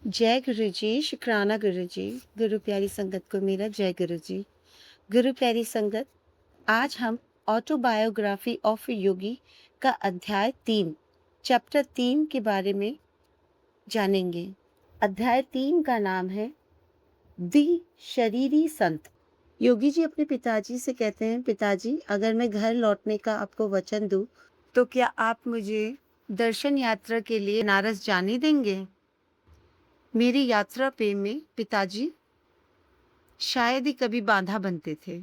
जय गुरु जी, शुकराना गुरु जी। गुरु प्यारी संगत को मेरा जय गुरु जी। गुरु प्यारी संगत, आज हम ऑटोबायोग्राफी ऑफ योगी का अध्याय 3 चैप्टर 3 के बारे में जानेंगे। अध्याय 3 का नाम है दी शरीरी संत। योगी जी अपने पिताजी से कहते हैं, पिताजी अगर मैं घर लौटने का आपको वचन दूं तो क्या आप मुझे दर्शन यात्रा के लिए बनारस जाने देंगे? मेरी यात्रा पे में पिताजी शायद ही कभी बाधा बनते थे।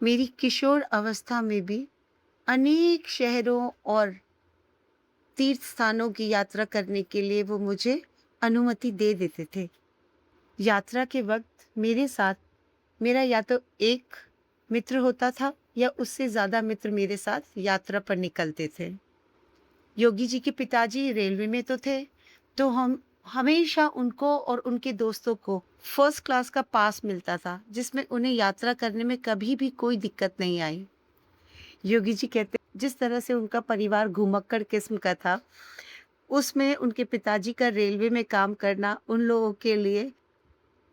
मेरी किशोर अवस्था में भी अनेक शहरों और तीर्थ स्थानों की यात्रा करने के लिए वो मुझे अनुमति दे देते थे। यात्रा के वक्त मेरे साथ मेरा या तो एक मित्र होता था या उससे ज़्यादा मित्र मेरे साथ यात्रा पर निकलते थे। योगी जी के पिताजी रेलवे में तो थे, तो हम हमेशा उनको और उनके दोस्तों को फर्स्ट क्लास का पास मिलता था, जिसमें उन्हें यात्रा करने में कभी भी कोई दिक्कत नहीं आई। योगी जी कहते जिस तरह से उनका परिवार घुमक्कड़ किस्म का था, उसमें उनके पिताजी का रेलवे में काम करना उन लोगों के लिए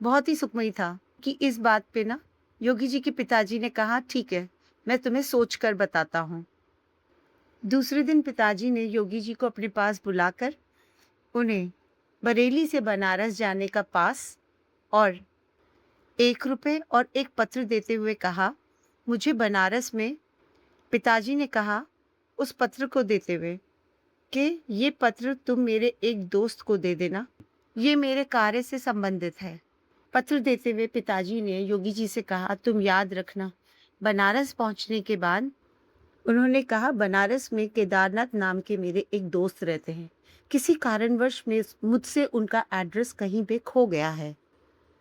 बहुत ही सुखमयी था कि इस बात पे ना योगी जी के पिताजी ने कहा, ठीक है, मैं तुम्हें सोच कर बताता हूँ। दूसरे दिन पिताजी ने योगी जी को अपने पास बुलाकर उन्हें बरेली से बनारस जाने का पास और 1 रुपए और एक पत्र देते हुए कहा, मुझे बनारस में पिताजी ने कहा उस पत्र को देते हुए कि ये पत्र तुम मेरे एक दोस्त को दे देना, ये मेरे कार्य से संबंधित है। पत्र देते हुए पिताजी ने योगी जी से कहा, तुम याद रखना। बनारस पहुंचने के बाद उन्होंने कहा, बनारस में केदारनाथ नाम के मेरे एक दोस्त रहते हैं। किसी कारणवश में मुझसे उनका एड्रेस कहीं पे खो गया है,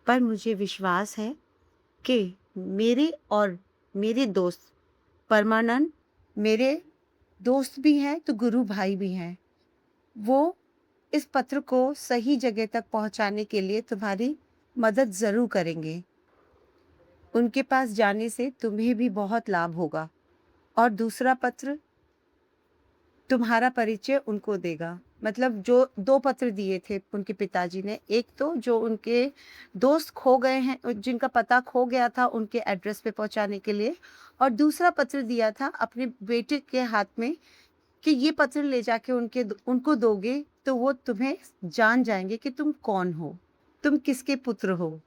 पर मुझे विश्वास है कि मेरे और मेरे दोस्त परमानंद मेरे दोस्त भी हैं तो गुरु भाई भी हैं। वो इस पत्र को सही जगह तक पहुंचाने के लिए तुम्हारी मदद ज़रूर करेंगे। उनके पास जाने से तुम्हें भी बहुत लाभ होगा। और दूसरा पत्र तुम्हारा परिचय उनको देगा। मतलब जो 2 पत्र दिए थे उनके पिताजी ने, एक तो जो उनके दोस्त खो गए हैं, जिनका पता खो गया था उनके एड्रेस पे पहुँचाने के लिए, और दूसरा पत्र दिया था अपने बेटे के हाथ में कि ये पत्र ले जाके उनको दोगे तो वो तुम्हें जान जाएँगे कि तुम कौन हो, तुम किसके पुत्र हो।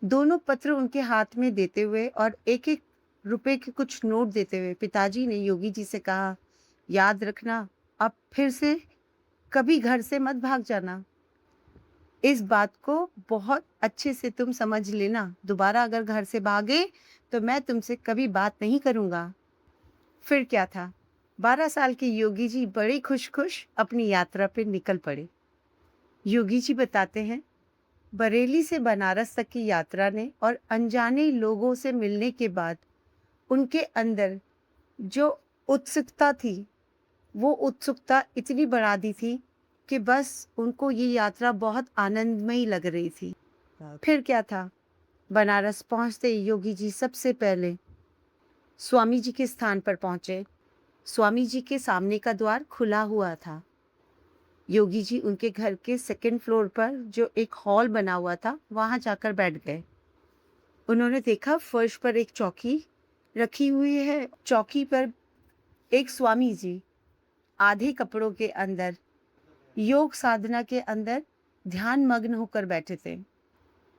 दोनों पत्र उनके हाथ में देते हुए और 1-1 रुपए के कुछ नोट देते हुए पिताजी ने योगी जी से कहा, याद रखना, अब फिर से कभी घर से मत भाग जाना। इस बात को बहुत अच्छे से तुम समझ लेना। दोबारा अगर घर से भागे तो मैं तुमसे कभी बात नहीं करूँगा। फिर क्या था, 12 साल के योगी जी बड़े खुश-खुश अपनी यात्रा पे निकल पड़े। योगी जी बताते हैं, बरेली से बनारस तक की यात्रा ने और अनजाने लोगों से मिलने के बाद उनके अंदर जो उत्सुकता थी, वो उत्सुकता इतनी बढ़ा दी थी कि बस उनको ये यात्रा बहुत आनंदमयी लग रही थी। फिर क्या था, बनारस पहुंचते ही योगी जी सबसे पहले स्वामी जी के स्थान पर पहुंचे। स्वामी जी के सामने का द्वार खुला हुआ था। योगी जी उनके घर के 2nd फ्लोर पर जो एक हॉल बना हुआ था, वहां जाकर बैठ गए। उन्होंने देखा फर्श पर एक चौकी रखी हुई है। चौकी पर एक स्वामी जी आधे कपड़ों के अंदर योग साधना के अंदर ध्यान मग्न होकर बैठे थे।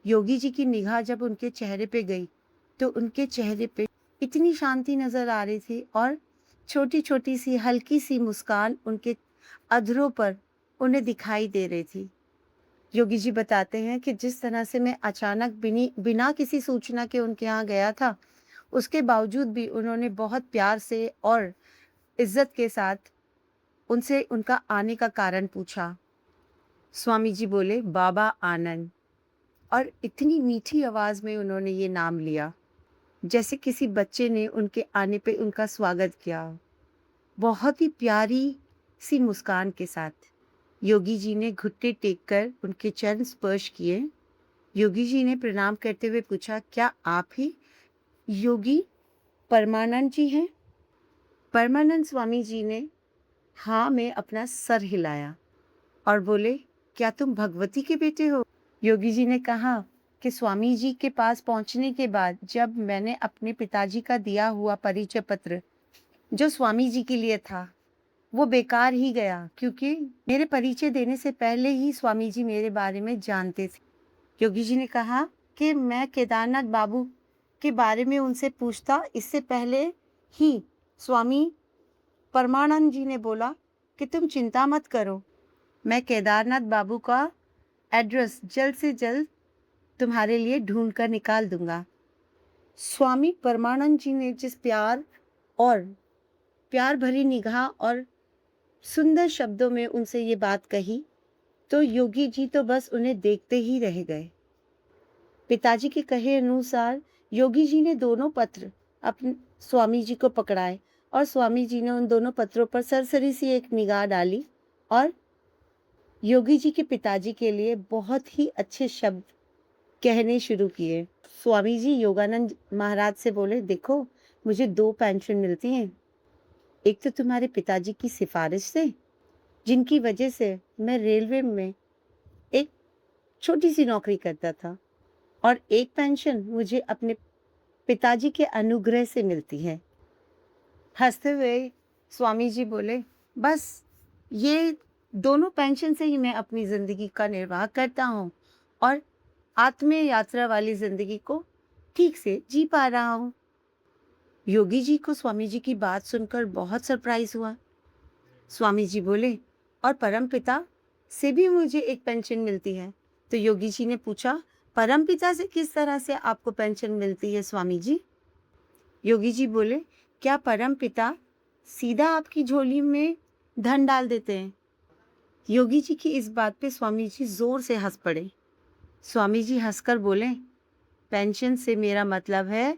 योगी जी की निगाह जब उनके चेहरे पे गई तो उनके चेहरे पे इतनी शांति नजर आ रही थी और छोटी छोटी सी हल्की सी मुस्कान उनके अधरों पर उन्हें दिखाई दे रही थी। योगी जी बताते हैं कि जिस तरह से मैं अचानक बिना किसी सूचना के उनके यहाँ गया था, उसके बावजूद भी उन्होंने बहुत प्यार से और इज्जत के साथ उनसे उनका आने का कारण पूछा। स्वामी जी बोले, बाबा आनंद, और इतनी मीठी आवाज में उन्होंने ये नाम लिया, जैसे किसी बच्चे ने उनके आने पे उनका स्वागत किया। बहुत ही प्यारी सी मुस्कान के साथ योगी जी ने घुटने टेक कर उनके चरण स्पर्श किए। योगी जी ने प्रणाम करते हुए पूछा, क्या आप ही योगी परमानंद जी हैं? परमानंद स्वामी जी ने हाँ में अपना सर हिलाया और बोले, क्या तुम भगवती के बेटे हो? योगी जी ने कहा कि स्वामी जी के पास पहुंचने के बाद जब मैंने अपने पिताजी का दिया हुआ परिचय पत्र, जो स्वामी जी के लिए था, वो बेकार ही गया, क्योंकि मेरे परिचय देने से पहले ही स्वामी जी मेरे बारे में जानते थे। योगी जी ने कहा कि मैं केदारनाथ बाबू के बारे में उनसे पूछता, इससे पहले ही स्वामी परमानंद जी ने बोला कि तुम चिंता मत करो, मैं केदारनाथ बाबू का एड्रेस जल्द से जल्द तुम्हारे लिए ढूंढ कर निकाल दूंगा। स्वामी परमानंद जी ने जिस प्यार भरी निगाह और सुंदर शब्दों में उनसे ये बात कही, तो योगी जी तो बस उन्हें देखते ही रह गए। पिताजी के कहे अनुसार योगी जी ने दोनों पत्र अपने स्वामी जी को पकड़ाए और स्वामी जी ने उन दोनों पत्रों पर सरसरी सी एक निगाह डाली और योगी जी के पिताजी के लिए बहुत ही अच्छे शब्द कहने शुरू किए। स्वामी जी योगानंद महाराज से बोले, देखो, मुझे 2 पेंशन मिलती हैं। एक तो तुम्हारे पिताजी की सिफारिश से, जिनकी वजह से मैं रेलवे में एक छोटी सी नौकरी करता था, और एक पेंशन मुझे अपने पिताजी के अनुग्रह से मिलती है। हंसते हुए स्वामी जी बोले, बस ये दोनों पेंशन से ही मैं अपनी जिंदगी का निर्वाह करता हूँ और आत्मीय यात्रा वाली जिंदगी को ठीक से जी पा रहा हूँ। योगी जी को स्वामी जी की बात सुनकर बहुत सरप्राइज हुआ। स्वामी जी बोले, और परम पिता से भी मुझे एक पेंशन मिलती है। तो योगी जी ने पूछा, परम पिता से किस तरह से आपको पेंशन मिलती है स्वामी जी? योगी जी बोले, क्या परम पिता सीधा आपकी झोली में धन डाल देते हैं? योगी जी की इस बात पे स्वामी जी जोर से हंस पड़े। स्वामी जी हंसकर बोले, पेंशन से मेरा मतलब है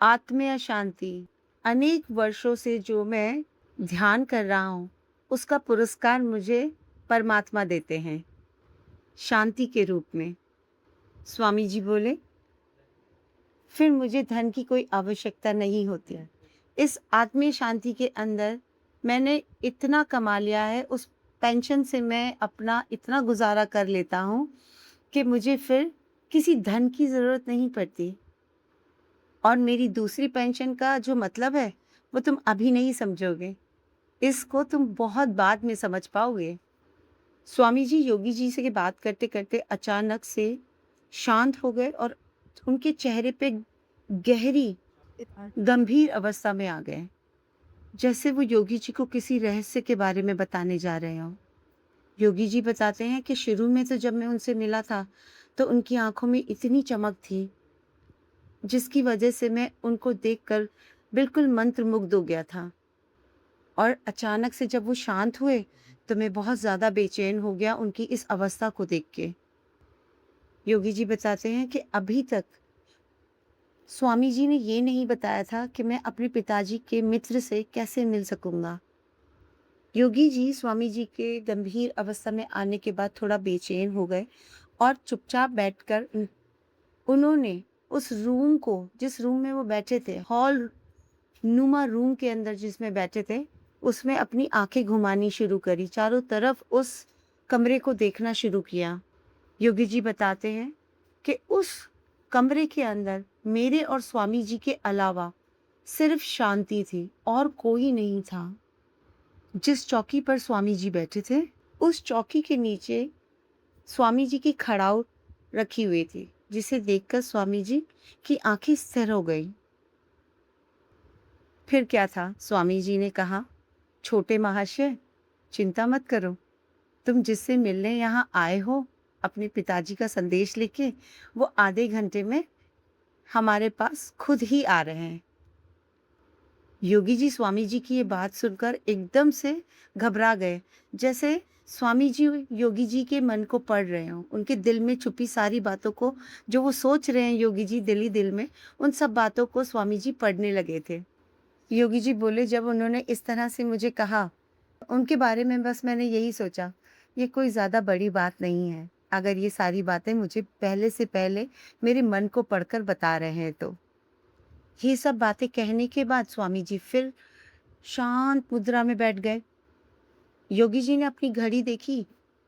आत्मीय शांति। अनेक वर्षों से जो मैं ध्यान कर रहा हूँ, उसका पुरस्कार मुझे परमात्मा देते हैं, शांति के रूप में। स्वामी जी बोले, फिर मुझे धन की कोई आवश्यकता नहीं होती। इस आत्मीय शांति के अंदर मैंने इतना कमा लिया है, उस पेंशन से मैं अपना इतना गुजारा कर लेता हूँ कि मुझे फिर किसी धन की ज़रूरत नहीं पड़ती। और मेरी दूसरी पेंशन का जो मतलब है, वो तुम अभी नहीं समझोगे। इसको तुम बहुत बाद में समझ पाओगे। स्वामी जी योगी जी से बात करते करते अचानक से शांत हो गए और उनके चेहरे पे गहरी गंभीर अवस्था में आ गए, जैसे वो योगी जी को किसी रहस्य के बारे में बताने जा रहे हों। योगी जी बताते हैं कि शुरू में तो जब मैं उनसे मिला था, तो उनकी आंखों में इतनी चमक थी, जिसकी वजह से मैं उनको देखकर बिल्कुल मंत्रमुग्ध हो गया था। और अचानक से जब वो शांत हुए, तो मैं बहुत ज़्यादा बेचैन हो गया उनकी इस अवस्था को देख के। योगी जी बताते हैं कि अभी तक स्वामी जी ने ये नहीं बताया था कि मैं अपने पिताजी के मित्र से कैसे मिल सकूंगा। योगी जी स्वामी जी के गंभीर अवस्था में आने के बाद थोड़ा बेचैन हो गए और चुपचाप बैठकर उन्होंने उस रूम को, जिस रूम में वो बैठे थे, हॉल नुमा रूम के अंदर जिसमें बैठे थे, उसमें अपनी आंखें घुमानी शुरू करी, चारों तरफ उस कमरे को देखना शुरू किया। योगी जी बताते हैं कि उस कमरे के अंदर मेरे और स्वामी जी के अलावा सिर्फ शांति थी और कोई नहीं था। जिस चौकी पर स्वामी जी बैठे थे, उस चौकी के नीचे स्वामी जी की खड़ाऊ रखी हुई थी, जिसे देखकर स्वामी जी की आंखें स्थिर हो गई। फिर क्या था? स्वामी जी ने कहा, छोटे महाशय, चिंता मत करो, तुम जिससे मिलने यहाँ आए हो अपने पिताजी का संदेश लेके, वो आधे घंटे में हमारे पास खुद ही आ रहे हैं। योगी जी स्वामी जी की ये बात सुनकर एकदम से घबरा गए, जैसे स्वामी जी योगी जी के मन को पढ़ रहे हों, उनके दिल में छुपी सारी बातों को, जो वो सोच रहे हैं योगी जी दिल ही दिल में, उन सब बातों को स्वामी जी पढ़ने लगे थे। योगी जी बोले, जब उन्होंने इस तरह से मुझे कहा, उनके बारे में बस मैंने यही सोचा, ये कोई ज़्यादा बड़ी बात नहीं है, अगर ये सारी बातें मुझे पहले से पहले मेरे मन को पढ़कर बता रहे हैं तो। ये सब बातें कहने के बाद स्वामी जी फिर शांत मुद्रा में बैठ गए। योगी जी ने अपनी घड़ी देखी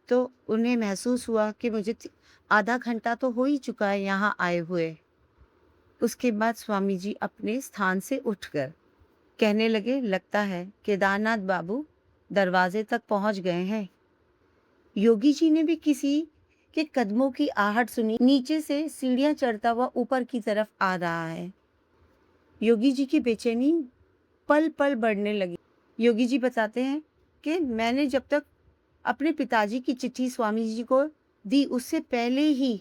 तो उन्हें महसूस हुआ कि मुझे आधा घंटा तो हो ही चुका है यहाँ आए हुए। उसके बाद स्वामी जी अपने स्थान से उठकर कहने लगे, लगता है केदारनाथ बाबू दरवाजे तक पहुंच गए हैं। योगी जी ने भी किसी के कदमों की आहट सुनी। नीचे से सीढ़ियां चढ़ता हुआ ऊपर की तरफ आ रहा है। योगी जी की बेचैनी पल पल बढ़ने लगी। योगी जी बताते हैं कि मैंने जब तक अपने पिताजी की चिट्ठी स्वामी जी को दी, उससे पहले ही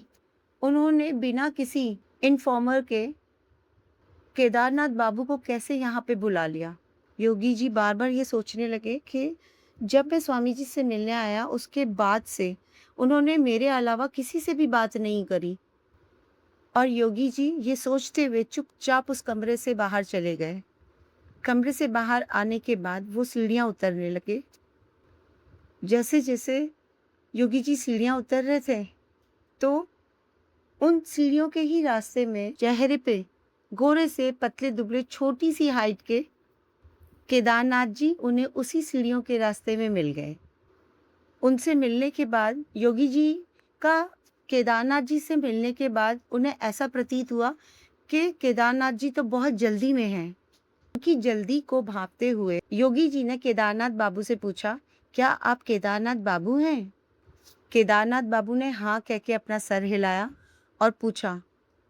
उन्होंने बिना किसी इन्फॉर्मर के केदारनाथ बाबू को कैसे यहाँ पे बुला लिया। योगी जी बार बार ये सोचने लगे कि जब मैं स्वामी जी से मिलने आया उसके बाद से उन्होंने मेरे अलावा किसी से भी बात नहीं करी। और योगी जी ये सोचते हुए चुपचाप उस कमरे से बाहर चले गए। कमरे से बाहर आने के बाद वो सीढ़ियां उतरने लगे। जैसे जैसे योगी जी सीढ़ियां उतर रहे थे तो उन सीढ़ियों के ही रास्ते में चेहरे पे गोरे से पतले दुबले छोटी सी हाइट के केदारनाथ जी उन्हें उसी सीढ़ियों के रास्ते में मिल गए। उनसे मिलने के बाद योगी जी का केदारनाथ जी से मिलने के बाद उन्हें ऐसा प्रतीत हुआ कि केदारनाथ जी तो बहुत जल्दी में हैं। उनकी जल्दी को भांपते हुए योगी जी ने केदारनाथ बाबू से पूछा, क्या आप केदारनाथ बाबू हैं? केदारनाथ बाबू ने हाँ कह के अपना सर हिलाया और पूछा,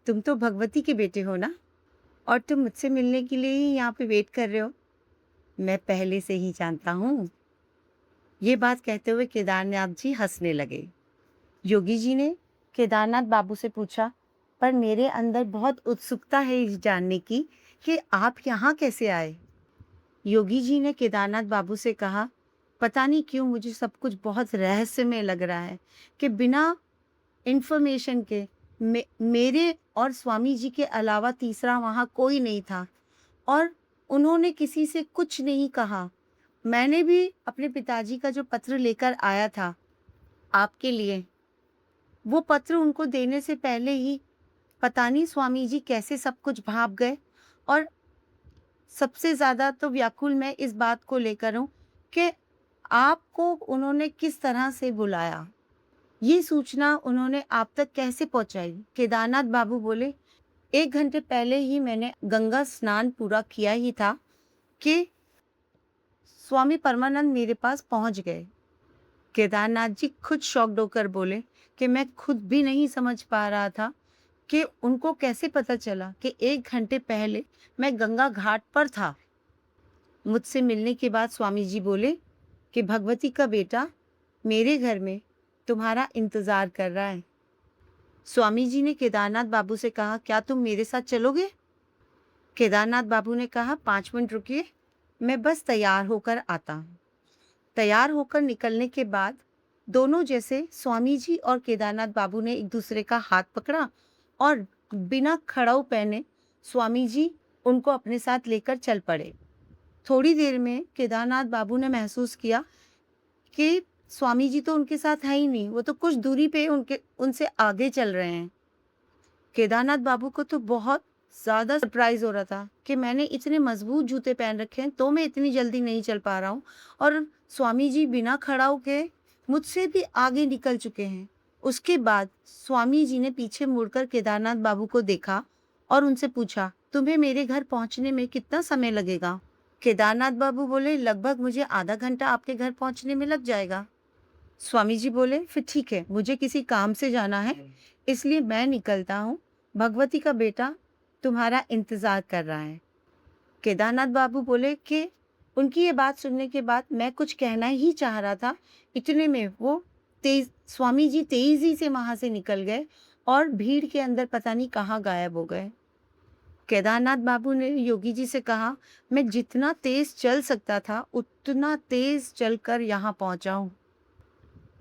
तुम तो भगवती के बेटे हो ना? और तुम मुझसे मिलने के लिए ही यहाँ पे वेट कर रहे हो? मैं पहले से ही जानता हूँ। ये बात कहते हुए केदारनाथ जी हंसने लगे। योगी जी ने केदारनाथ बाबू से पूछा, पर मेरे अंदर बहुत उत्सुकता है इस जानने की कि आप यहाँ कैसे आए? योगी जी ने केदारनाथ बाबू से कहा, पता नहीं क्यों मुझे सब कुछ बहुत रहस्यमय लग रहा है कि बिना इन्फॉर्मेशन के मेरे और स्वामी जी के अलावा तीसरा वहाँ कोई नहीं था और उन्होंने किसी से कुछ नहीं कहा। मैंने भी अपने पिताजी का जो पत्र लेकर आया था आपके लिए, वो पत्र उनको देने से पहले ही पता नहीं स्वामी जी कैसे सब कुछ भाप गए। और सबसे ज़्यादा तो व्याकुल मैं इस बात को लेकर हूँ कि आपको उन्होंने किस तरह से बुलाया, ये सूचना उन्होंने आप तक कैसे पहुँचाई? केदारनाथ बाबू बोले, 1 घंटे पहले ही मैंने गंगा स्नान पूरा किया ही था कि स्वामी परमानंद मेरे पास पहुँच गए। केदारनाथ जी खुद शॉक्ड होकर बोले कि मैं खुद भी नहीं समझ पा रहा था कि उनको कैसे पता चला कि 1 घंटे पहले मैं गंगा घाट पर था। मुझसे मिलने के बाद स्वामी जी बोले कि भगवती का बेटा मेरे घर में तुम्हारा इंतजार कर रहा है। स्वामी जी ने केदारनाथ बाबू से कहा, क्या तुम मेरे साथ चलोगे? केदारनाथ बाबू ने कहा, 5 मिनट रुकिए, मैं बस तैयार होकर आता हूँ। तैयार होकर निकलने के बाद दोनों जैसे स्वामी जी और केदारनाथ बाबू ने एक दूसरे का हाथ पकड़ा और बिना खड़ाऊ पहने स्वामी जी उनको अपने साथ लेकर चल पड़े। थोड़ी देर में केदारनाथ बाबू ने महसूस किया कि स्वामी जी तो उनके साथ है ही नहीं, वो तो कुछ दूरी पे उनसे आगे चल रहे हैं। केदारनाथ बाबू को तो बहुत ज़्यादा सरप्राइज़ हो रहा था कि मैंने इतने मजबूत जूते पहन रखे हैं तो मैं इतनी जल्दी नहीं चल पा रहा हूँ और स्वामी जी बिना खड़ा होके मुझसे भी आगे निकल चुके हैं। उसके बाद स्वामी जी ने पीछे मुड़कर केदारनाथ बाबू को देखा और उनसे पूछा, तुम्हें मेरे घर पहुँचने में कितना समय लगेगा? केदारनाथ बाबू बोले, लगभग मुझे आधा घंटा आपके घर पहुँचने में लग जाएगा। स्वामी जी बोले, फिर ठीक है, मुझे किसी काम से जाना है इसलिए मैं निकलता हूँ। भगवती का बेटा तुम्हारा इंतजार कर रहा है। केदारनाथ बाबू बोले कि उनकी ये बात सुनने के बाद मैं कुछ कहना ही चाह रहा था, इतने में वो स्वामी जी तेजी से वहां से निकल गए और भीड़ के अंदर पता नहीं कहाँ गायब हो गए। केदारनाथ बाबू ने योगी जी से कहा, मैं जितना तेज चल सकता था उतना तेज चलकर यहाँ पहुंचा हूँ।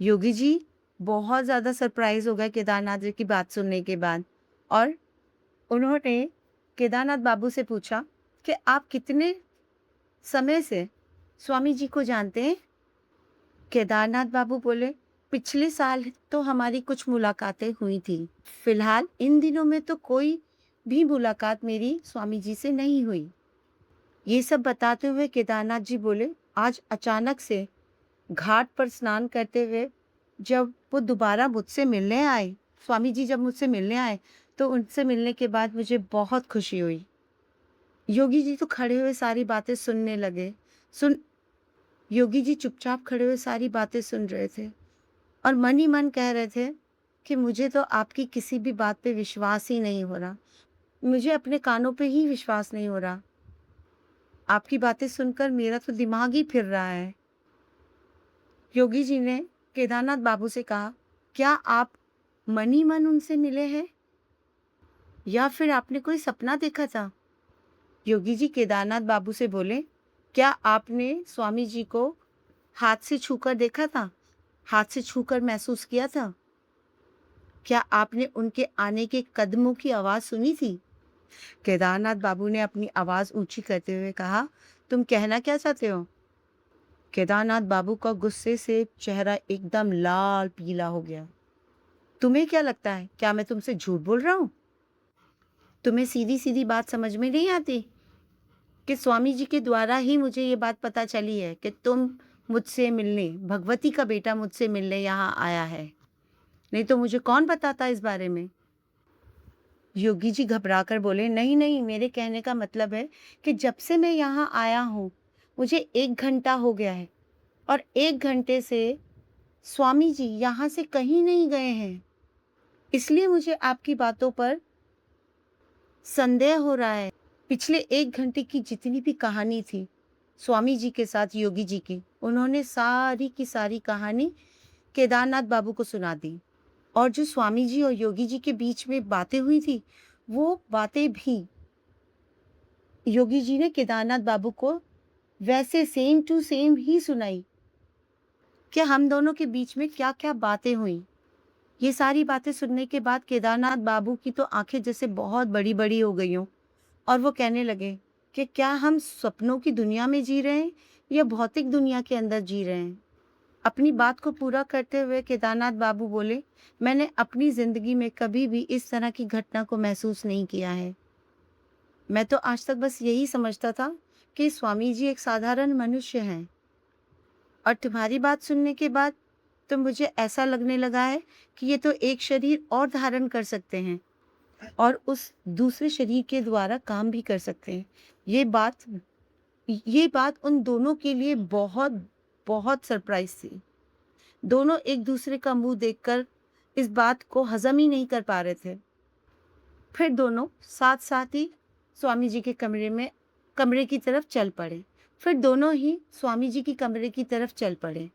योगी जी बहुत ज़्यादा सरप्राइज हो गए केदारनाथ जी की बात सुनने के बाद और उन्होंने केदारनाथ बाबू से पूछा कि आप कितने समय से स्वामी जी को जानते हैं? केदारनाथ बाबू बोले, पिछले साल तो हमारी कुछ मुलाकातें हुई थी। फिलहाल इन दिनों में तो कोई भी मुलाकात मेरी स्वामी जी से नहीं हुई। ये सब बताते हुए केदारनाथ जी बोले, आज अचानक से घाट पर स्नान करते हुए जब वो दोबारा मुझसे मिलने आए, स्वामी जी जब मुझसे मिलने आए, तो उनसे मिलने के बाद मुझे बहुत खुशी हुई। योगी जी तो खड़े हुए सारी बातें सुनने लगे। सुन योगी जी चुपचाप खड़े हुए सारी बातें सुन रहे थे और मन ही मन कह रहे थे कि मुझे तो आपकी किसी भी बात पे विश्वास ही नहीं हो रहा। मुझे अपने कानों पे ही विश्वास नहीं हो रहा। आपकी बातें सुनकर मेरा तो दिमाग ही फिर रहा है। योगी जी ने केदारनाथ बाबू से कहा, क्या आप मन ही मन उनसे मिले हैं या फिर आपने कोई सपना देखा था? योगी जी केदारनाथ बाबू से बोले, क्या आपने स्वामी जी को हाथ से छूकर देखा था? हाथ से छूकर महसूस किया था? क्या आपने उनके आने के कदमों की आवाज़ सुनी थी? केदारनाथ बाबू ने अपनी आवाज़ ऊँची करते हुए कहा, तुम कहना क्या चाहते हो? केदारनाथ बाबू का गुस्से से चेहरा एकदम लाल पीला हो गया। तुम्हें क्या लगता है, क्या मैं तुमसे झूठ बोल रहा हूँ? तुम्हें सीधी-सीधी बात समझ में नहीं आती कि स्वामी जी के द्वारा ही मुझे ये बात पता चली है कि तुम मुझसे मिलने, भगवती का बेटा मुझसे मिलने यहाँ आया है। नहीं तो मुझे कौन बताता इस बारे में? योगी जी घबराकर बोले, नहीं नहीं, मेरे कहने का मतलब है कि जब से मैं यहाँ आया हूँ, मुझे 1 घंटा हो गया है और 1 घंटे से स्वामी जी यहाँ से कहीं नहीं गए हैं। इसलिए मुझे आपकी बातों पर संदेह हो रहा है। पिछले 1 घंटे की जितनी भी कहानी थी स्वामी जी के साथ योगी जी की, उन्होंने सारी की सारी कहानी केदारनाथ बाबू को सुना दी और जो स्वामी जी और योगी जी के बीच में बातें हुई थी, वो बातें भी योगी जी ने केदारनाथ बाबू को वैसे सेम टू सेम ही सुनाई कि हम दोनों के बीच में क्या-क्या बातें हुई। ये सारी बातें सुनने के बाद केदारनाथ बाबू की तो आंखें जैसे बहुत बड़ी-बड़ी हो गई हों और वो कहने लगे कि क्या हम सपनों की दुनिया में जी रहे हैं या भौतिक दुनिया के अंदर जी रहे हैं? अपनी बात को पूरा करते हुए केदारनाथ बाबू बोले, मैंने अपनी ज़िंदगी में कभी भी इस तरह की घटना को महसूस नहीं किया है। मैं तो आज तक बस यही समझता था कि स्वामी जी एक साधारण मनुष्य हैं और तुम्हारी बात सुनने के बाद तो मुझे ऐसा लगने लगा है कि ये तो एक शरीर और धारण कर सकते हैं और उस दूसरे शरीर के द्वारा काम भी कर सकते हैं। ये बात उन दोनों के लिए बहुत बहुत सरप्राइज़ थी। दोनों एक दूसरे का मुँह देखकर इस बात को हज़म ही नहीं कर पा रहे थे। फिर दोनों साथ-साथ ही स्वामी जी के कमरे की तरफ चल पड़े। फिर दोनों ही स्वामी जी की कमरे की तरफ चल पड़े।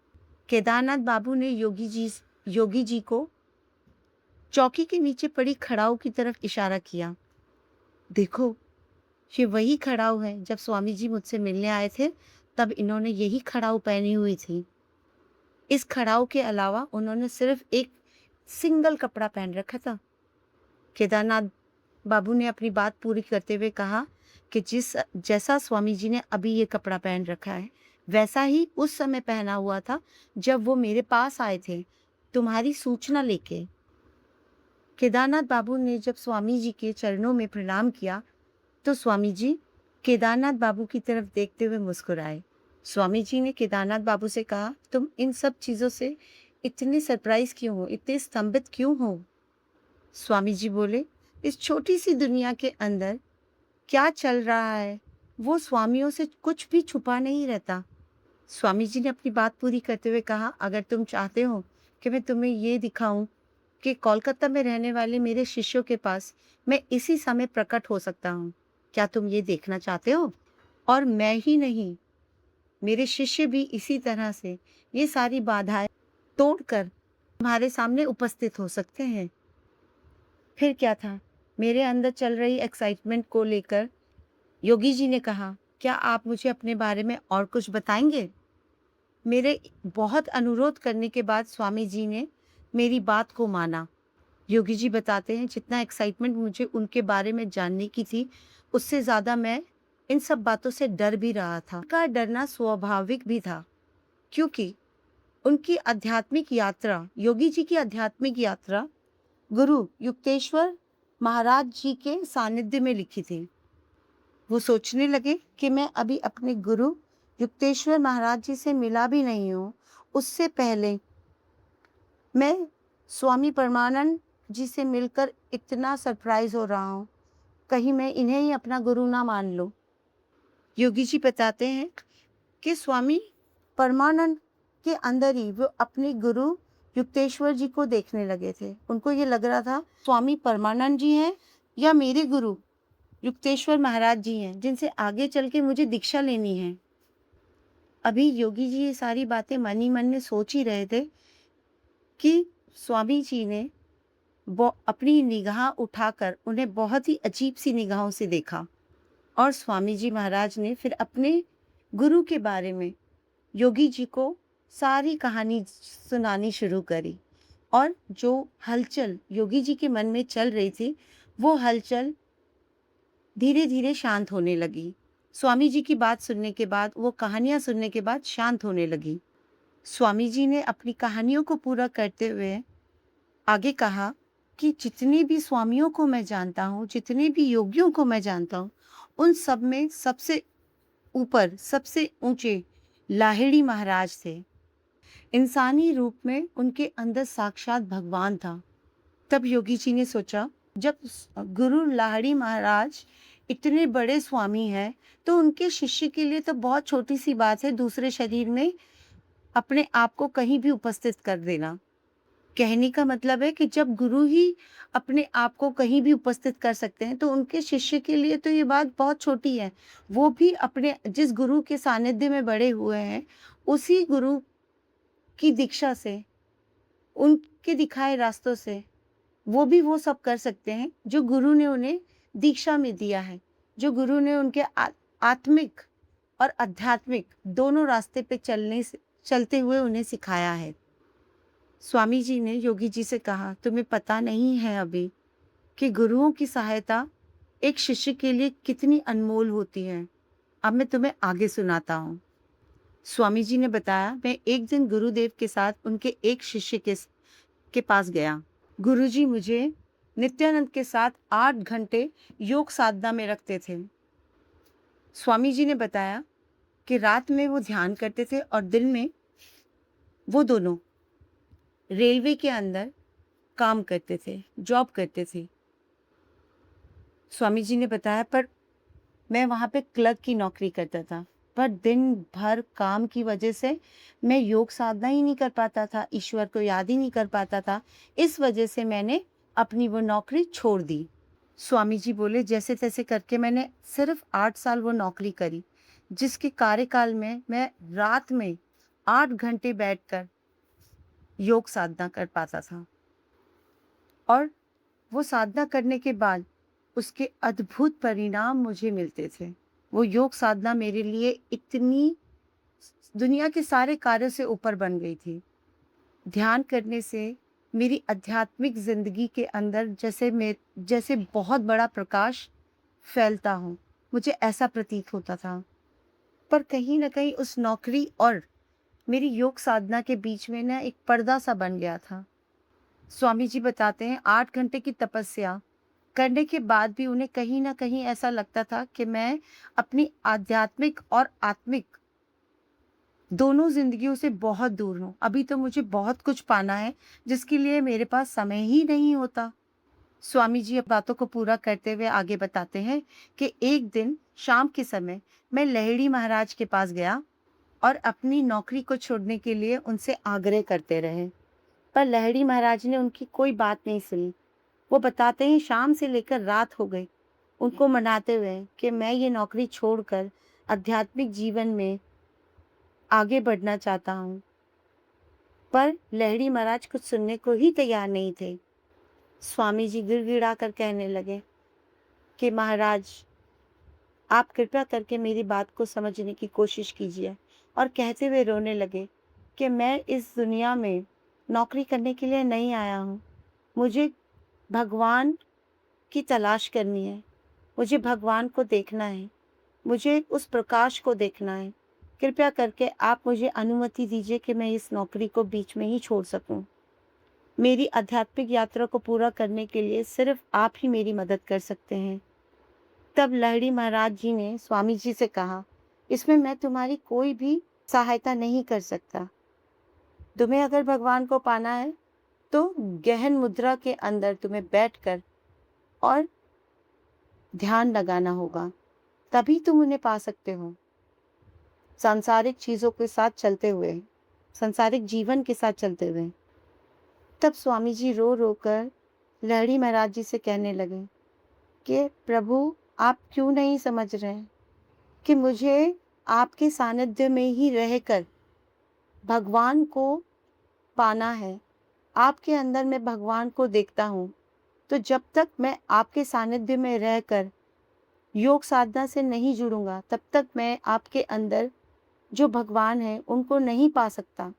केदारनाथ बाबू ने योगी जी को चौकी के नीचे पड़ी खड़ाऊ की तरफ इशारा किया। देखो, ये वही खड़ाऊ है, जब स्वामी जी मुझसे मिलने आए थे, तब इन्होंने यही खड़ाऊ पहनी हुई थी। इस खड़ाऊ के अलावा उन्होंने सिर्फ़ एक सिंगल कपड़ा पहन रखा था। केदारनाथ बाबू ने अपनी बात पूरी करते हुए कहा कि जैसा स्वामी जी ने अभी ये कपड़ा पहन रखा है, वैसा ही उस समय पहना हुआ था जब वो मेरे पास आए थे, तुम्हारी सूचना लेके। केदारनाथ बाबू ने जब स्वामी जी के चरणों में प्रणाम किया, तो स्वामी जी केदारनाथ बाबू की तरफ देखते हुए मुस्कुराए। स्वामी जी ने केदारनाथ बाबू से कहा, तुम इन सब चीज़ों से इतने सरप्राइज़ क्यों हो? इतने स्तंभित क्यों हो? स्वामी जी बोले, इस छोटी सी दुनिया के अंदर क्या चल रहा है, वो स्वामियों से कुछ भी छुपा नहीं रहता। स्वामी जी ने अपनी बात पूरी करते हुए कहा, अगर तुम चाहते हो कि मैं तुम्हें ये दिखाऊं कि कोलकाता में रहने वाले मेरे शिष्यों के पास मैं इसी समय प्रकट हो सकता हूँ, क्या तुम ये देखना चाहते हो? और मैं ही नहीं, मेरे शिष्य भी इसी तरह से ये सारी बाधाएं तोड़कर तुम्हारे सामने उपस्थित हो सकते हैं। फिर क्या था? मेरे अंदर चल रही एक्साइटमेंट को लेकर योगी जी ने कहा, क्या आप मुझे अपने बारे में और कुछ बताएँगे? मेरे बहुत अनुरोध करने के बाद स्वामी जी ने मेरी बात को माना। योगी जी बताते हैं, जितना एक्साइटमेंट मुझे उनके बारे में जानने की थी, उससे ज़्यादा मैं इन सब बातों से डर भी रहा था। उनका डरना स्वाभाविक भी था, क्योंकि उनकी आध्यात्मिक यात्रा, योगी जी की आध्यात्मिक यात्रा गुरु युक्तेश्वर महाराज जी के सानिध्य में लिखी थी। वो सोचने लगे कि मैं अभी अपने गुरु युक्तेश्वर महाराज जी से मिला भी नहीं हूँ। उससे पहले मैं स्वामी परमानंद जी से मिलकर इतना सरप्राइज़ हो रहा हूँ, कहीं मैं इन्हें ही अपना गुरु ना मान लूँ। योगी जी बताते हैं कि स्वामी परमानंद के अंदर ही वो अपने गुरु युक्तेश्वर जी को देखने लगे थे। उनको ये लग रहा था स्वामी परमानंद जी हैं या मेरे गुरु युक्तेश्वर महाराज जी हैं, जिनसे आगे चल के मुझे दीक्षा लेनी है। अभी योगी जी ये सारी बातें मन ही मन में सोच ही रहे थे कि स्वामी जी ने अपनी निगाह उठाकर उन्हें बहुत ही अजीब-सी निगाहों से देखा और स्वामी जी महाराज ने फिर अपने गुरु के बारे में योगी जी को सारी कहानी सुनानी शुरू करी और जो हलचल योगी जी के मन में चल रही थी, वो हलचल धीरे-धीरे शांत होने लगी। स्वामी जी की बात सुनने के बाद, वो कहानियाँ सुनने के बाद शांत होने लगी। स्वामी जी ने अपनी कहानियों को पूरा करते हुए आगे कहा कि जितने भी स्वामियों को मैं जानता हूँ, जितने भी योगियों को मैं जानता हूँ, उन सब में सबसे ऊपर, सबसे ऊँचे लाहिड़ी महाराज थे। इंसानी रूप में उनके अंदर साक्षात भगवान था। तब योगी जी ने सोचा, जब गुरु लाहिड़ी महाराज इतने बड़े स्वामी हैं, तो उनके शिष्य के लिए तो बहुत छोटी-सी बात है दूसरे शरीर में अपने आप को कहीं भी उपस्थित कर देना। कहने का मतलब है कि जब गुरु ही अपने आप को कहीं भी उपस्थित कर सकते हैं, तो उनके शिष्य के लिए तो ये बात बहुत छोटी है। वो भी अपने जिस गुरु के सानिध्य में बड़े हुए हैं, उसी गुरु की दीक्षा से, उनके दिखाए रास्तों से, वो भी वो सब कर सकते हैं, जो गुरु ने उन्हें दीक्षा में दिया है, जो गुरु ने उनके आत्मिक और आध्यात्मिक दोनों रास्ते पे चलते हुए उन्हें सिखाया है। स्वामी जी ने योगी जी से कहा, तुम्हें पता नहीं है अभी कि गुरुओं की सहायता एक शिष्य के लिए कितनी अनमोल होती है। अब मैं तुम्हें आगे सुनाता हूँ। स्वामी जी ने बताया, मैं एक दिन गुरुदेव के साथ उनके एक शिष्य के पास गया। गुरुजी मुझे नित्यानंद के साथ 8 घंटे योग साधना में रखते थे। स्वामी जी ने बताया कि रात में वो ध्यान करते थे और दिन में वो दोनों रेलवे के अंदर काम करते थे, जॉब करते थे। स्वामी जी ने बताया, पर मैं वहाँ पे क्लर्क की नौकरी करता था, पर दिन भर काम की वजह से मैं योग साधना ही नहीं कर पाता था, ईश्वर को याद ही नहीं कर पाता था। इस वजह से मैंने अपनी वो नौकरी छोड़ दी। स्वामी जी बोले, जैसे-तैसे करके मैंने सिर्फ़ 8 साल वो नौकरी करी, जिसके कार्यकाल में मैं रात में 8 घंटे बैठकर योग साधना कर पाता था और वो साधना करने के बाद उसके अद्भुत परिणाम मुझे मिलते थे। वो योग साधना मेरे लिए इतनी दुनिया के सारे कार्यों से ऊपर बन गई थी। ध्यान करने से मेरी आध्यात्मिक ज़िंदगी के अंदर जैसे बहुत बड़ा प्रकाश फैलता हो, मुझे ऐसा प्रतीत होता था। पर कहीं न कहीं उस नौकरी और मेरी योग साधना के बीच में ना एक पर्दा-सा बन गया था। स्वामी जी बताते हैं, 8 घंटे की तपस्या करने के बाद भी उन्हें कहीं न कहीं ऐसा लगता था कि मैं अपनी आध्यात्मिक और आत्मिक दोनों ज़िंदगियों से बहुत दूर हूँ। अभी तो मुझे बहुत कुछ पाना है, जिसके लिए मेरे पास समय ही नहीं होता। स्वामी जी अब बातों को पूरा करते हुए आगे बताते हैं कि एक दिन शाम के समय मैं लहिड़ी महाराज के पास गया और अपनी नौकरी को छोड़ने के लिए उनसे आग्रह करते रहे। पर लहिड़ी महाराज ने उनकी कोई बात नहीं सुनी। वो बताते हैं, शाम से लेकर रात हो गई उनको मनाते हुए कि मैं ये नौकरी छोड़कर आध्यात्मिक जीवन में आगे बढ़ना चाहता हूँ। पर लहिड़ी महाराज कुछ सुनने को ही तैयार नहीं थे। स्वामी जी गिड़गिड़ा कर कहने लगे कि महाराज, आप कृपया करके मेरी बात को समझने की कोशिश कीजिए, और कहते हुए रोने लगे कि मैं इस दुनिया में नौकरी करने के लिए नहीं आया हूँ। मुझे भगवान की तलाश करनी है। मुझे भगवान को देखना है। मुझे उस प्रकाश को देखना है। कृपया करके आप मुझे अनुमति दीजिए कि मैं इस नौकरी को बीच में ही छोड़ सकूं। मेरी आध्यात्मिक यात्रा को पूरा करने के लिए सिर्फ आप ही मेरी मदद कर सकते हैं। तब लहिड़ी महाराज जी ने स्वामी जी से कहा, इसमें मैं तुम्हारी कोई भी सहायता नहीं कर सकता। तुम्हें अगर भगवान को पाना है, तो गहन मुद्रा के अंदर तुम्हें बैठकर और ध्यान लगाना होगा, तभी तुम उन्हें पा सकते हो। सांसारिक चीज़ों के साथ चलते हुए, सांसारिक जीवन के साथ चलते हुए। तब स्वामी जी रो रो कर लहड़ी महाराज जी से कहने लगे कि प्रभु, आप क्यों नहीं समझ रहे हैं कि मुझे आपके सानिध्य में ही रहकर भगवान को पाना है। आपके अंदर मैं भगवान को देखता हूँ। तो जब तक मैं आपके सानिध्य में रहकर योग साधना से नहीं जुड़ूंगा, तब तक मैं आपके अंदर जो भगवान है उनको नहीं पा सकता।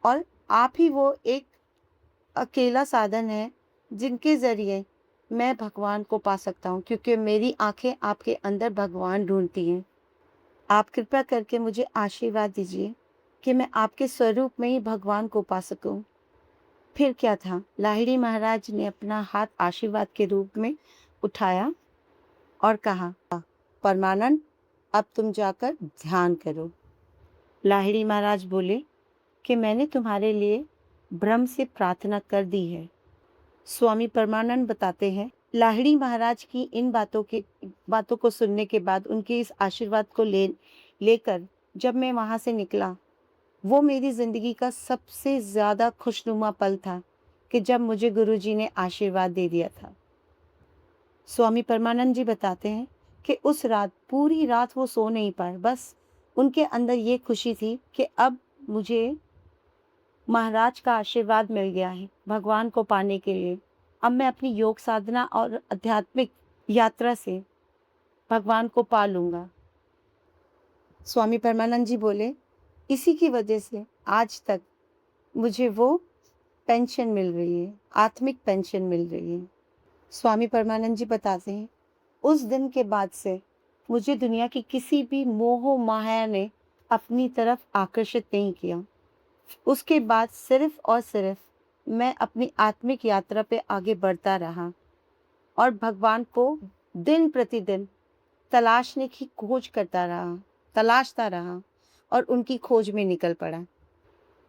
और आप ही वो एक अकेला साधन है जिनके ज़रिए मैं भगवान को पा सकता हूँ, क्योंकि मेरी आँखें आपके अंदर भगवान ढूँढती हैं। आप कृपया करके मुझे आशीर्वाद दीजिए कि मैं आपके स्वरूप में ही भगवान को पा सकूँ। फिर क्या था, लाहिड़ी महाराज ने अपना हाथ आशीर्वाद के रूप में उठाया और कहा, परमानंद, अब तुम जाकर ध्यान करो। लाहिड़ी महाराज बोले कि मैंने तुम्हारे लिए ब्रह्म से प्रार्थना कर दी है। स्वामी परमानंद बताते हैं, लाहिड़ी महाराज की इन बातों को सुनने के बाद, उनके इस आशीर्वाद को लेकर जब मैं वहाँ से निकला, वो मेरी ज़िंदगी का सबसे ज़्यादा खुशनुमा पल था कि जब मुझे गुरुजी ने आशीर्वाद दे दिया था। स्वामी परमानंद जी बताते हैं कि उस रात, पूरी रात वो सो नहीं पाए। बस उनके अंदर ये खुशी थी कि अब मुझे महाराज का आशीर्वाद मिल गया है भगवान को पाने के लिए। अब मैं अपनी योग साधना और आध्यात्मिक यात्रा से भगवान को पा लूँगा। स्वामी परमानंद जी बोले, इसी की वजह से आज तक मुझे वो पेंशन मिल रही है, आत्मिक पेंशन मिल रही है। स्वामी परमानंद जी बताते हैं, उस दिन के बाद से मुझे दुनिया की किसी भी मोह माया ने अपनी तरफ आकर्षित नहीं किया। उसके बाद सिर्फ और सिर्फ मैं अपनी आत्मिक यात्रा पे आगे बढ़ता रहा और भगवान को दिन प्रतिदिन तलाशता रहा और उनकी खोज में निकल पड़ा।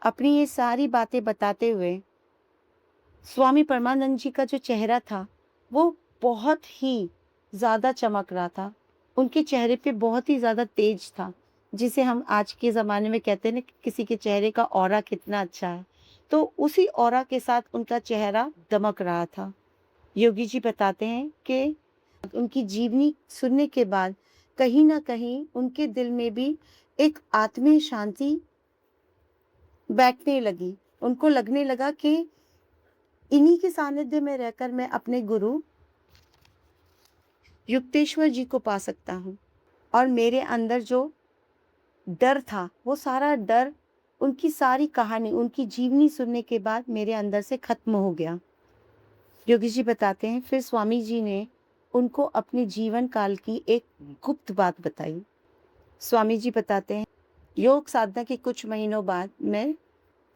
अपनी ये सारी बातें बताते हुए स्वामी परमानंद जी का जो चेहरा था वो बहुत ही ज़्यादा चमक रहा था। उनके चेहरे पे बहुत ही ज़्यादा तेज था, जिसे हम आज के ज़माने में कहते हैं ना कि किसी के चेहरे का ऑरा कितना अच्छा है। तो उसी ऑरा के साथ उनका चेहरा दमक रहा था। योगी जी बताते हैं कि उनकी जीवनी सुनने के बाद कहीं न कहीं उनके दिल में भी एक आत्मीय शांति बैठने लगी। उनको लगने लगा कि इन्हीं के सानिध्य में रहकर मैं अपने गुरु युक्तेश्वर जी को पा सकता हूँ। और मेरे अंदर जो डर था, वो सारा डर, उनकी सारी कहानी, उनकी जीवनी सुनने के बाद मेरे अंदर से खत्म हो गया। योगी जी बताते हैं, फिर स्वामी जी ने उनको अपने जीवन काल की एक गुप्त बात बताई। स्वामी जी बताते हैं, योग साधना के कुछ महीनों बाद मैं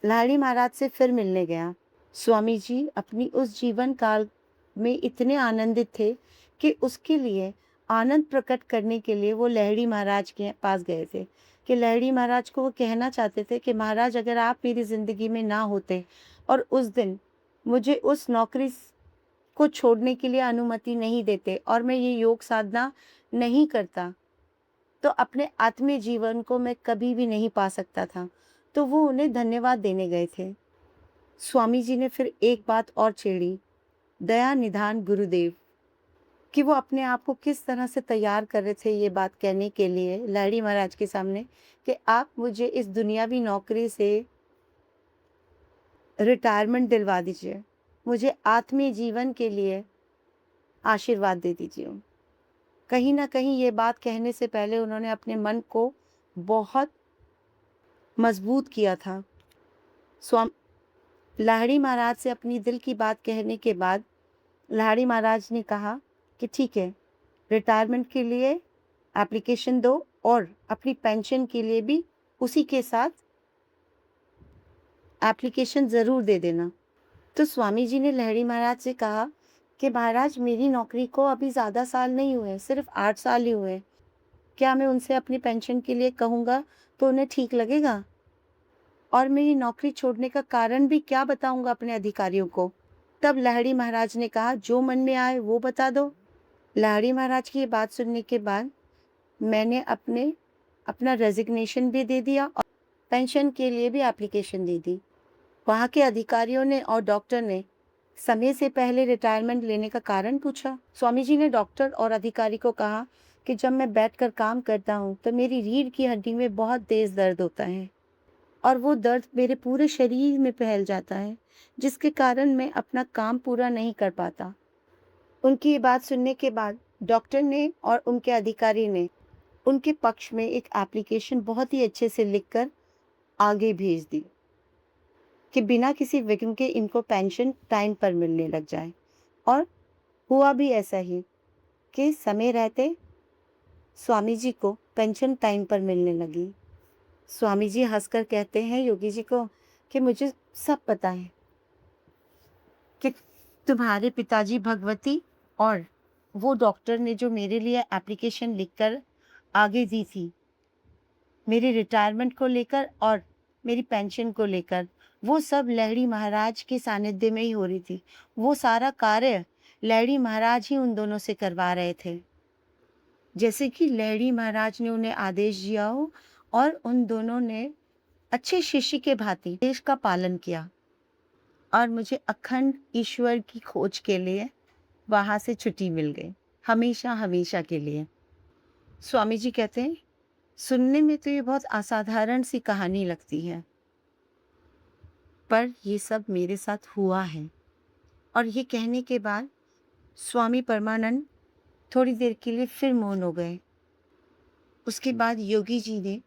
लाहिड़ी महाराज से फिर मिलने गया। स्वामी जी अपनी उस जीवन काल में इतने आनंदित थे कि उसके लिए आनंद प्रकट करने के लिए वो लाहिड़ी महाराज के पास गए थे। कि लाहिड़ी महाराज को वो कहना चाहते थे कि महाराज, अगर आप मेरी ज़िंदगी में ना होते और उस दिन मुझे उस नौकरी को छोड़ने के लिए अनुमति नहीं देते और मैं ये योग साधना नहीं करता, तो अपने आत्मीय जीवन को मैं कभी भी नहीं पा सकता था। तो वो उन्हें धन्यवाद देने गए थे। स्वामी जी ने फिर एक बात और छेड़ी, दया निधान गुरुदेव, कि वो अपने आप को किस तरह से तैयार कर रहे थे ये बात कहने के लिए लाहिड़ी महाराज के सामने कि आप मुझे इस दुनियावी नौकरी से रिटायरमेंट दिलवा दीजिए, मुझे आत्मीय जीवन के लिए आशीर्वाद दे दीजिए। कहीं न कहीं ये बात कहने से पहले उन्होंने अपने मन को बहुत मजबूत किया था। लाहिड़ी महाराज से अपनी दिल की बात कहने के बाद लाहिड़ी महाराज ने कहा कि ठीक है, रिटायरमेंट के लिए एप्लीकेशन दो और अपनी पेंशन के लिए भी उसी के साथ एप्लीकेशन ज़रूर दे देना। तो स्वामी जी ने लाहिड़ी महाराज से कहा कि महाराज, मेरी नौकरी को अभी ज़्यादा साल नहीं हुए, सिर्फ 8 साल ही हुए। क्या मैं उनसे अपनी पेंशन के लिए कहूँगा तो उन्हें ठीक लगेगा? और मेरी नौकरी छोड़ने का कारण भी क्या बताऊंगा अपने अधिकारियों को। तब लहड़ी महाराज ने कहा, जो मन में आए वो बता दो। लहड़ी महाराज की ये बात सुनने के बाद मैंने अपना रेजिग्नेशन भी दे दिया और पेंशन के लिए भी एप्लीकेशन दे दी। वहाँ के अधिकारियों ने और डॉक्टर ने समय से पहले रिटायरमेंट लेने का कारण पूछा। स्वामी जी ने डॉक्टर और अधिकारी को कहा कि जब मैं बैठकर काम करता हूँ तो मेरी रीढ़ की हड्डी में बहुत तेज दर्द होता है और वो दर्द मेरे पूरे शरीर में फैल जाता है, जिसके कारण मैं अपना काम पूरा नहीं कर पाता। उनकी ये बात सुनने के बाद डॉक्टर ने और उनके अधिकारी ने उनके पक्ष में एक एप्लीकेशन बहुत ही अच्छे से लिखकर आगे भेज दी कि बिना किसी विघ्न के इनको पेंशन टाइम पर मिलने लग जाए। और हुआ भी ऐसा ही कि समय रहते स्वामी जी को पेंशन टाइम पर मिलने लगी। स्वामी जी हंसकर कहते हैं योगी जी को कि मुझे सब पता है कि तुम्हारे पिताजी भगवती और वो डॉक्टर ने जो मेरे लिए एप्लीकेशन लिखकर आगे दी थी, मेरे रिटायरमेंट को लेकर और मेरी पेंशन को लेकर, वो सब लहड़ी महाराज के सानिध्य में ही हो रही थी। वो सारा कार्य लहड़ी महाराज ही उन दोनों से करवा रहे थे, जैसे कि लहड़ी महाराज ने उन्हें आदेश दिया हो और उन दोनों ने अच्छे शिष्य के भांति देश का पालन किया और मुझे अखंड ईश्वर की खोज के लिए वहां से छुट्टी मिल गई, हमेशा हमेशा के लिए। स्वामी जी कहते हैं, सुनने में तो ये बहुत असाधारण सी कहानी लगती है, पर ये सब मेरे साथ हुआ है। और ये कहने के बाद स्वामी परमानंद थोड़ी देर के लिए फिर मौन हो गए। उसके बाद योगी जी ने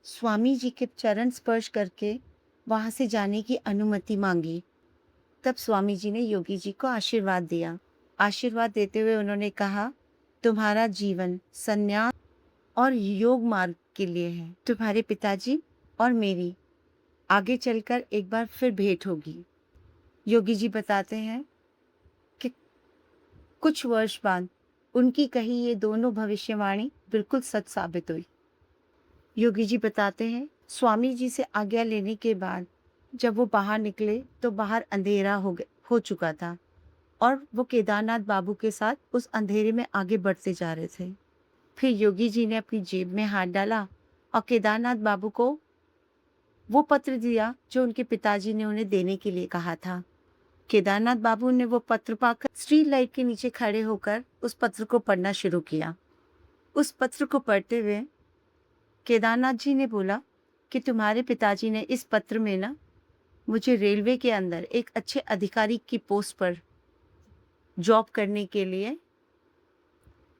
स्वामी जी के चरण स्पर्श करके वहां से जाने की अनुमति मांगी। तब स्वामी जी ने योगी जी को आशीर्वाद दिया। आशीर्वाद देते हुए उन्होंने कहा, तुम्हारा जीवन संन्यास और योग मार्ग के लिए है। तुम्हारे पिताजी और मेरी आगे चलकर एक बार फिर भेंट होगी। योगी जी बताते हैं कि कुछ वर्ष बाद उनकी कही ये दोनों भविष्यवाणी बिल्कुल सच साबित हुई। योगी जी बताते हैं, स्वामी जी से आज्ञा लेने के बाद जब वो बाहर निकले तो बाहर अंधेरा हो चुका था और वो केदारनाथ बाबू के साथ उस अंधेरे में आगे बढ़ते जा रहे थे। फिर योगी जी ने अपनी जेब में हाथ डाला और केदारनाथ बाबू को वो पत्र दिया जो उनके पिताजी ने उन्हें देने के लिए कहा था। केदारनाथ बाबू ने वो पत्र पाकर स्ट्रीट लाइट के नीचे खड़े होकर उस पत्र को पढ़ना शुरू किया। उस पत्र को पढ़ते हुए केदारनाथ जी ने बोला कि तुम्हारे पिताजी ने इस पत्र में ना मुझे रेलवे के अंदर एक अच्छे अधिकारी की पोस्ट पर जॉब करने के लिए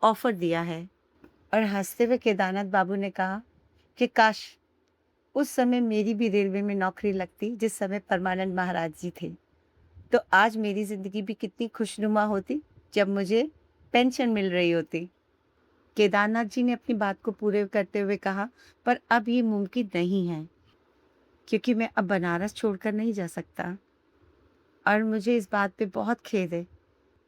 ऑफर दिया है। और हंसते हुए केदारनाथ बाबू ने कहा कि काश उस समय मेरी भी रेलवे में नौकरी लगती जिस समय परमानंद महाराज जी थे, तो आज मेरी जिंदगी भी कितनी खुशनुमा होती जब मुझे पेंशन मिल रही होती। केदारनाथ जी ने अपनी बात को पूरे करते हुए कहा, पर अब ये मुमकिन नहीं है क्योंकि मैं अब बनारस छोड़कर नहीं जा सकता और मुझे इस बात पे बहुत खेद है।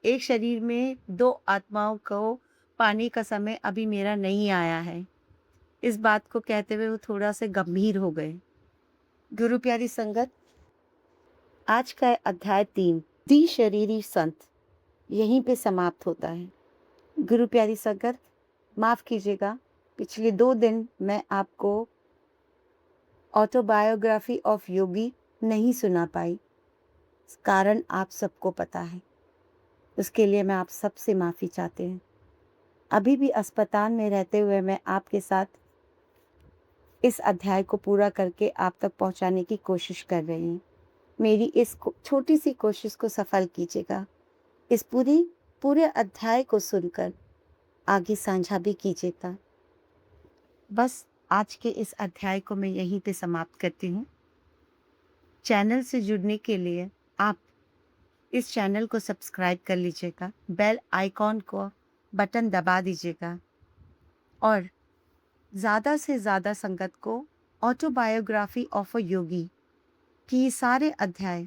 एक शरीर में दो आत्माओं को पाने का समय अभी मेरा नहीं आया है। इस बात को कहते हुए वो थोड़ा से गंभीर हो गए। गुरु प्यारी संगत, आज का अध्याय 3 दी शरीरी संत यहीं पे समाप्त होता है। गुरु प्यारी संगत, माफ कीजिएगा, पिछले 2 दिन मैं आपको ऑटोबायोग्राफी ऑफ योगी नहीं सुना पाई। कारण आप सबको पता है, उसके लिए मैं आप सबसे माफ़ी चाहते हैं। अभी भी अस्पताल में रहते हुए मैं आपके साथ इस अध्याय को पूरा करके आप तक पहुंचाने की कोशिश कर रही हूँ। मेरी इस छोटी सी कोशिश को सफल कीजिएगा। इस पूरे अध्याय को सुनकर आगे साझा भी कीजिएगा। बस आज के इस अध्याय को मैं यहीं पे समाप्त करती हूँ। चैनल से जुड़ने के लिए आप इस चैनल को सब्सक्राइब कर लीजिएगा, बेल आइकॉन को बटन दबा दीजिएगा और ज़्यादा से ज़्यादा संगत को ऑटोबायोग्राफी ऑफ अ योगी कि ये सारे अध्याय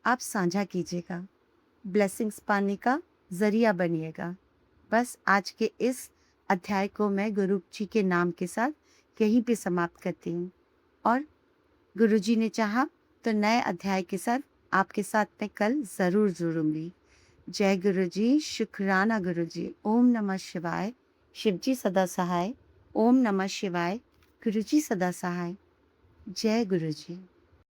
आप साझा कीजिएगा, ब्लेसिंग्स पाने का ज़रिया बनिएगा। बस आज के इस अध्याय को मैं गुरु जी के नाम के साथ यहीं पे समाप्त करती हूँ और गुरुजी ने चाहा तो नए अध्याय के साथ आपके साथ मैं कल ज़रूर जुड़ूंगी। जय गुरुजी, शुक्राना गुरुजी। ओम नमः शिवाय। शिवजी सदा सहाय। ओम नमः शिवाय। गुरुजी सदा सहाय। जय गुरुजी।